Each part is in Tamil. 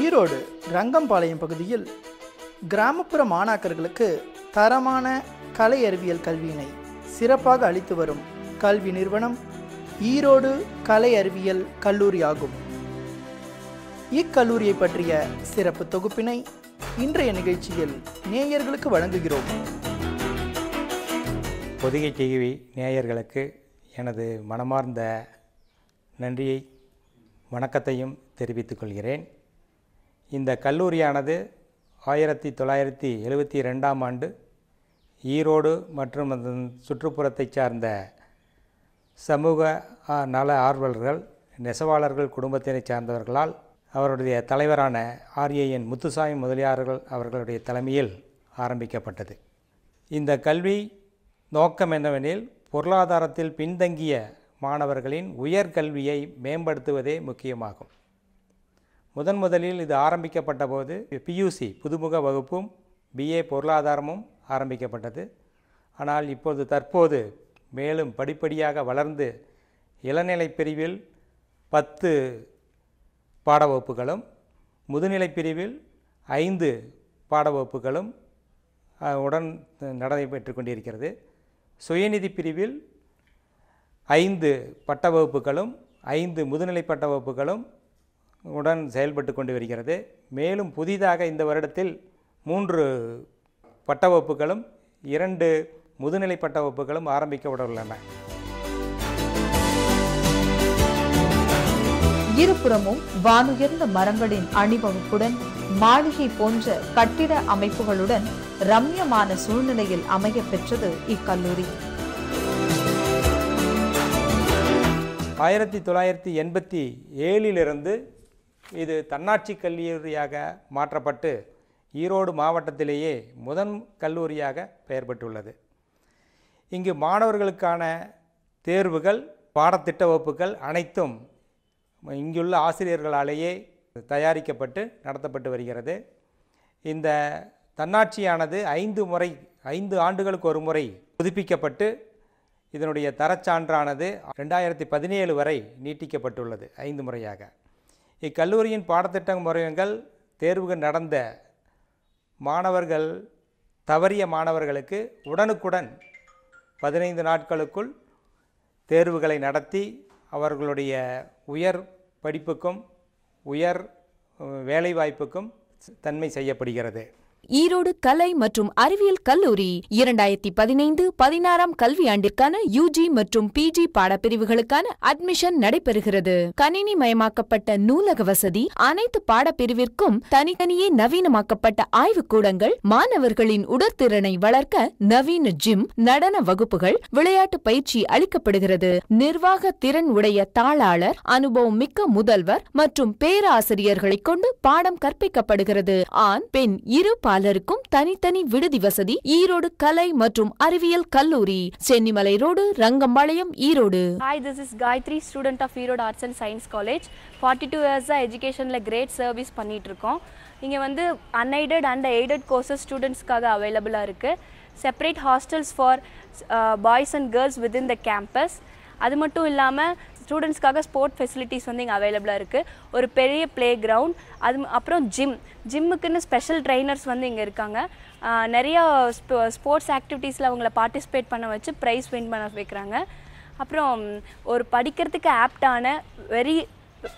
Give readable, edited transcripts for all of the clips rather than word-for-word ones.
ஈரோடு ரங்கம்பாளையம் பகுதியில் கிராமப்புற மாணாக்கர்களுக்கு தரமான கலை அறிவியல் கல்வியினை சிறப்பாக அளித்து வரும் கல்வி நிறுவனம் ஈரோடு கலை அறிவியல் கல்லூரி ஆகும். இக்கல்லூரியை பற்றிய சிறப்பு தொகுப்பினை இன்றைய நிகழ்ச்சியில் நேயர்களுக்கு வழங்குகிறோம். பொதிகை டிவி நேயர்களுக்கு எனது மனமார்ந்த நன்றியை வணக்கத்தையும் தெரிவித்துக் கொள்கிறேன். இந்த கல்லூரியானது 1972ஆம் ஆண்டு ஈரோடு மற்றும் அதன் சுற்றுப்புறத்தை சார்ந்த சமூக நல ஆர்வலர்கள் நெசவாளர்கள் குடும்பத்தினை சார்ந்தவர்களால் அவருடைய தலைவரான RAN முத்துசாமி முதலியார்கள் அவர்களுடைய தலைமையில் ஆரம்பிக்கப்பட்டது. இந்த கல்வி நோக்கம் என்னவெனில் பொருளாதாரத்தில் பின்தங்கிய மாணவர்களின் உயர்கல்வியை மேம்படுத்துவதே முக்கியமாகும். முதலில் இது ஆரம்பிக்கப்பட்ட போது PUC புதுமுக வகுப்பும் BA பொருளாதாரமும் ஆரம்பிக்கப்பட்டது. ஆனால் தற்போது மேலும் படிப்படியாக வளர்ந்து இளநிலை பிரிவில் 10 பாடவகுப்புகளும் முதுநிலை பிரிவில் 5 பாடவகுப்புகளும் உடன் நடைபெற்று கொண்டிருக்கிறது. சுயநிதி பிரிவில் 5 பட்ட வகுப்புகளும் 5 முதுநிலை பட்ட வகுப்புகளும் உடன் செயல்பட்டு கொண்டு வருகிறது. மேலும் புதிதாக இந்த வருடத்தில் 3 பட்ட வகுப்புகளும் 2 முதுநிலை பட்ட வகுப்புகளும் ஆரம்பிக்கப்பட உள்ளன. இருபுறமும் வானுயர்ந்த மரங்களின் அணிவகுப்புடன் மாளிகை போன்ற கட்டிட அமைப்புகளுடன் ரம்யமான சூழ்நிலையில் அமைய பெற்றது இக்கல்லூரி. 1987 இது தன்னாட்சி கல்லூரியாக மாற்றப்பட்டு ஈரோடு மாவட்டத்திலேயே முதல் கல்லூரியாக பெயர் பெற்றுள்ளது. இங்கு மாணவர்களுக்கான தேர்வுகள் பாடத்திட்ட வகுப்புகள் அனைத்தும் இங்குள்ள ஆசிரியர்களாலேயே தயாரிக்கப்பட்டு நடத்தப்பட்டு வருகிறது. இந்த தன்னாட்சியானது 5 ஆண்டுகளுக்கு ஒரு முறை புதுப்பிக்கப்பட்டு இதனுடைய தரச்சான்றானது 2017 வரை நீட்டிக்கப்பட்டுள்ளது 5 முறையாக. இக்கல்லூரியின் பாடத்திட்ட முறைகள் தேர்வுகள் நடந்த மாணவர்கள் தவறிய மாணவர்களுக்கு உடனுக்குடன் 15 நாட்களுக்குள் தேர்வுகளை நடத்தி அவர்களுடைய உயர் படிப்புக்கும் உயர் வேலைவாய்ப்புக்கும் தன்மை செய்யப்படுகிறது. ஈரோடு கலை மற்றும் அறிவியல் கல்லூரி 2015-16 கல்வியாண்டிற்கான UG மற்றும் PG பாடப்பிரிவுகளுக்கான அட்மிஷன் நடைபெறுகிறது. கணினி மயமாக்கப்பட்ட நூலக வசதி, அனைத்து பாடப்பிரிவிற்கும் தனித்தனியே நவீனமாக்கப்பட்ட ஆய்வுக்கூடங்கள், மாணவர்களின் உடற்திறனை வளர்க்க நவீன ஜிம், நடன வகுப்புகள், விளையாட்டு பயிற்சி அளிக்கப்படுகிறது. நிர்வாக திறன் உடைய தாளாளர், அனுபவம் மிக்க முதல்வர் மற்றும் பேராசிரியர்களை கொண்டு பாடம் கற்பிக்கப்படுகிறது. ஆண் பெண் இரு பாலருக்கும் தனித்தனி விடுதி வசதி. ஈரோடு கலை மற்றும் அறிவியல் கல்லூரி, Chennimalai road, Rangampalayam, Erode. Hi, this is Gayatri, student of Írode Arts and Science College. 42 years educationல great service பண்ணிட்டு இருக்கோம். இங்க unaided and aided courses ஸ்டூடெண்ட்ஸ்க்காக அவைலபிளா இருக்கு. Separate hostels for boys and girls within the campus. அது மட்டும் இல்லாமல் ஸ்டூடெண்ட்ஸ்க்காக ஸ்போர்ட் ஃபெசிலிட்டிஸ் இங்கே அவைலபிளாக இருக்குது. ஒரு பெரிய ப்ளே கிரவுண்ட், அப்புறம் ஜிம்முக்குன்னு ஸ்பெஷல் ட்ரைனர்ஸ் இங்கே இருக்காங்க. நிறையா ஸ்போர்ட்ஸ் ஆக்டிவிட்டீஸில் அவங்கள பார்ட்டிசிபேட் பண்ண வச்சு ப்ரைஸ் வின் பண்ண வைக்கிறாங்க. அப்புறம் ஒரு படிக்கிறதுக்கு ஆப்டான வெரி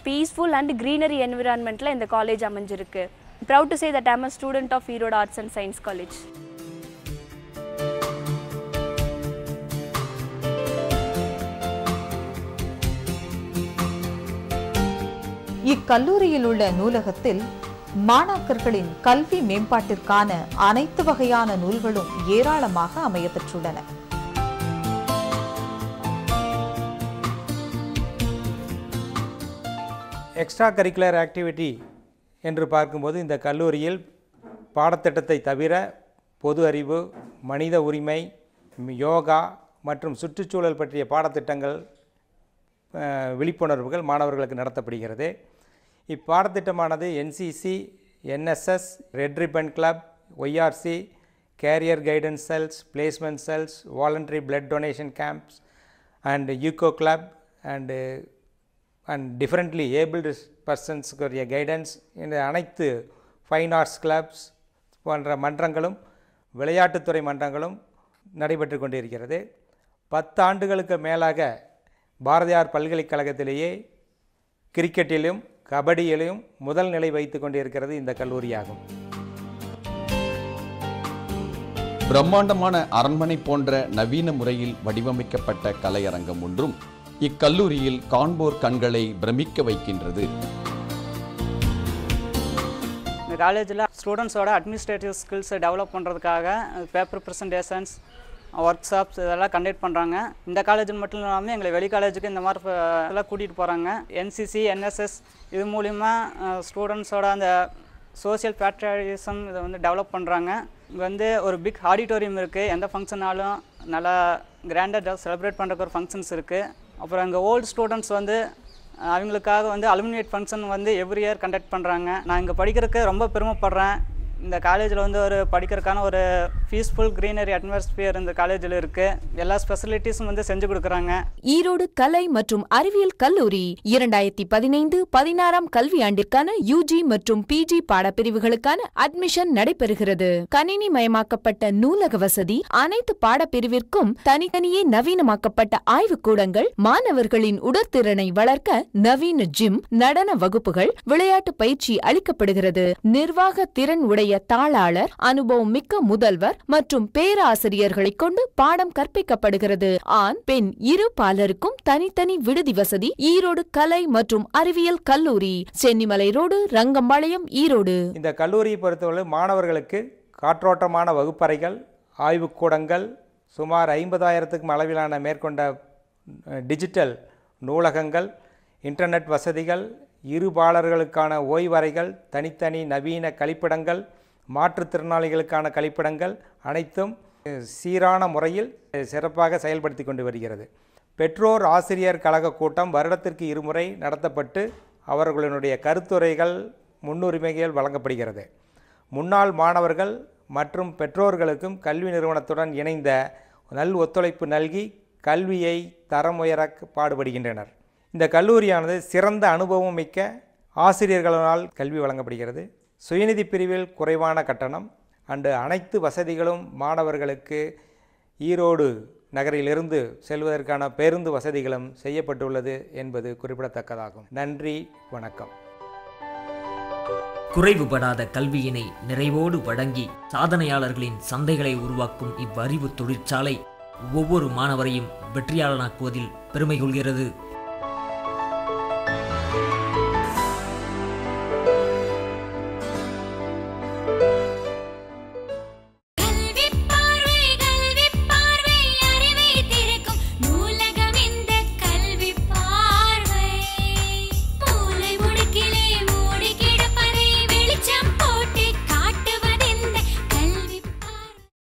பீஸ்ஃபுல் அண்ட் க்ரீனரி என்விரான்மெண்ட்டில் இந்த காலேஜ் அமைஞ்சிருக்கு. Proud to say that I am a student of Írode Arts and Science College. இக்கல்லூரியில் உள்ள நூலகத்தில் மாணாக்கர்களின் கல்வி மேம்பாட்டிற்கான அனைத்து வகையான நூல்களும் ஏராளமாக அமையப்பெற்றுள்ளன. எக்ஸ்ட்ரா கரிக்குலர் ஆக்டிவிட்டி என்று பார்க்கும்போது இந்த கல்லூரியில் பாடத்திட்டத்தை தவிர பொது அறிவு, மனித உரிமை, யோகா மற்றும் சுற்றுச்சூழல் பற்றிய பாடத்திட்டங்கள் விழிப்புணர்வுகள் மாணவர்களுக்கு நடத்தப்படுகிறது. இப்பாடத்திட்டமானது NCC, NSS, red ribbon club, YRC, career guidance cells, placement cells, voluntary blood donation camps and UCO club and differently abled பர்சன்ஸுக்குரிய கைடன்ஸ், இந்த அனைத்து ஃபைன் ஆர்ட்ஸ் கிளப்ஸ் போன்ற மன்றங்களும் விளையாட்டுத்துறை மன்றங்களும் நடைபெற்று கொண்டிருக்கிறது. 10 ஆண்டுகளுக்கு மேலாக பாரதியார் பல்கலைக்கழகத்திலேயே கிரிக்கெட்டிலும் கபடியிலும் முதல் நிலை வைத்து கொண்டிருக்கிறது இந்த கல்லூரியாகும். பிரம்மாண்டமான அரண்மனை போன்ற நவீன முறையில் வடிவமைக்கப்பட்ட கலையரங்கம் ஒன்றும் இக்கல்லூரியில் காண்போர் கண்களை பிரமிக்க வைக்கின்றது. இந்த காலேஜில் ஸ்டூடெண்ட்ஸோட அட்மினிஸ்ட்ரேட்டிவ் ஸ்கில்ஸை டெவலப் பண்ணுறதுக்காக பேப்பர் ப்ரெசன்டேஷன்ஸ், ஒர்க் ஷாப்ஸ் இதெல்லாம் கண்டக்ட் பண்ணுறாங்க. இந்த காலேஜில் மட்டும் இல்லாமல் எங்களை வெளி காலேஜுக்கு இந்த மாதிரி எல்லாம் கூட்டிகிட்டு போகிறாங்க. NCC, NSS இது மூலிமா ஸ்டூடெண்ட்ஸோட அந்த சோஷியல் பேட்ரியாட்டிசம் இதை வந்து டெவலப் பண்ணுறாங்க. இங்கே வந்து ஒரு பிக் ஆடிட்டோரியம் இருக்குது. எந்த ஃபங்க்ஷனாலும் நல்லா கிராண்டாக செலிப்ரேட் பண்ணுறதுக்கு ஒரு ஃபங்க்ஷன்ஸ் இருக்குது. அப்புறம் இங்கே ஓல்டு ஸ்டூடெண்ட்ஸ் வந்து அவங்களுக்காக வந்து அலுமினேட் ஃபங்க்ஷன் வந்து எவ்ரி இயர் கண்டக்ட் பண்ணுறாங்க. நான் இங்கே படிக்கிறதுக்கு ரொம்ப பெருமைப்படுறேன். இந்த காலேஜில் வந்து ஒரு படிக்கிறதுக்கான ஒரு பீஸ்ஃபுல் க்ரீனரி அட்மாஸ்பியர் இந்த காலேஜில் இருக்குது. எல்லா ஸ்பெசிலிட்டிஸும் வந்து செஞ்சு கொடுக்குறாங்க. ஈரோடு கலை மற்றும் அறிவியல் கல்லூரி 2015-16 கல்வியாண்டிற்கான UG மற்றும் PG பாடப்பிரிவுகளுக்கான அட்மிஷன் நடைபெறுகிறது. கணினி மயமாக்கப்பட்ட நூலக வசதி, அனைத்து பாடப்பிரிவிற்கும் தனித்தனியே நவீனமாக்கப்பட்ட ஆய்வுக்கூடங்கள், மாணவர்களின் உடற்திறனை வளர்க்க நவீன ஜிம், நடன வகுப்புகள், விளையாட்டு பயிற்சி அளிக்கப்படுகிறது. நிர்வாக திறன் உடைய தாளாளர், அனுபவம் மிக்க முதல்வர் மற்றும் பேராசிரியர்களைக் கொண்டு பாடம் கற்பிக்கப்படுகிறது. ஆண் பெண் இரு பாலருக்கும் தனித்தனி விடுதி வசதி. ஈரோடு கலை மற்றும் அறிவியல் கல்லூரி, சென்னிமலை ரோடு, ரங்கம்பாளையம், ஈரோடு. இந்த கல்லூரியை பொறுத்தவரை மாணவர்களுக்கு காற்றோட்டமான வகுப்பறைகள், ஆய்வுக்கூடங்கள், சுமார் 50,000க்கும் அளவிலான மேற்கொண்ட டிஜிட்டல் நூலகங்கள், இன்டர்நெட் வசதிகள், இருபாலர்களுக்கான ஓய்வறைகள், தனித்தனி நவீன கழிப்பிடங்கள், மாற்றுத்திறனாளிகளுக்கான கழிப்பிடங்கள் அனைத்தும் சீரான முறையில் சிறப்பாக செயல்படுத்தி கொண்டு வருகிறது. பெற்றோர் ஆசிரியர் கழக கூட்டம் வருடத்திற்கு 2 முறை நடத்தப்பட்டு அவர்களுடைய கருத்துரைகள், முன்னுரிமைகள் வழங்கப்படுகிறது. முன்னாள் மாணவர்கள் மற்றும் பெற்றோர்களுக்கும் கல்வி நிறுவனத்துடன் இணைந்த நல் ஒத்துழைப்பு நல்கி கல்வியை தரம் உயர பாடுபடுகின்றனர். இந்த கல்லூரியானது சிறந்த அனுபவம் மிக்க ஆசிரியர்களால் கல்வி வழங்கப்படுகிறது. சுயநிதி பிரிவில் குறைவான கட்டணம் அனைத்து வசதிகளும் மாணவர்களுக்கு ஈரோடு நகரிலிருந்து செல்வதற்கான பேருந்து வசதிகளும் செய்யப்பட்டுள்ளது என்பது குறிப்பிடத்தக்கதாகும். நன்றி, வணக்கம். குறைவுபடாத கல்வியினை நிறைவோடு வழங்கி சாதனையாளர்களின் சந்தைகளை உருவாக்கும் இவ்வறிவு தொழிற்சாலை ஒவ்வொரு மாணவரையும் வெற்றியாளனாக்குவதில் பெருமை கொள்கிறது.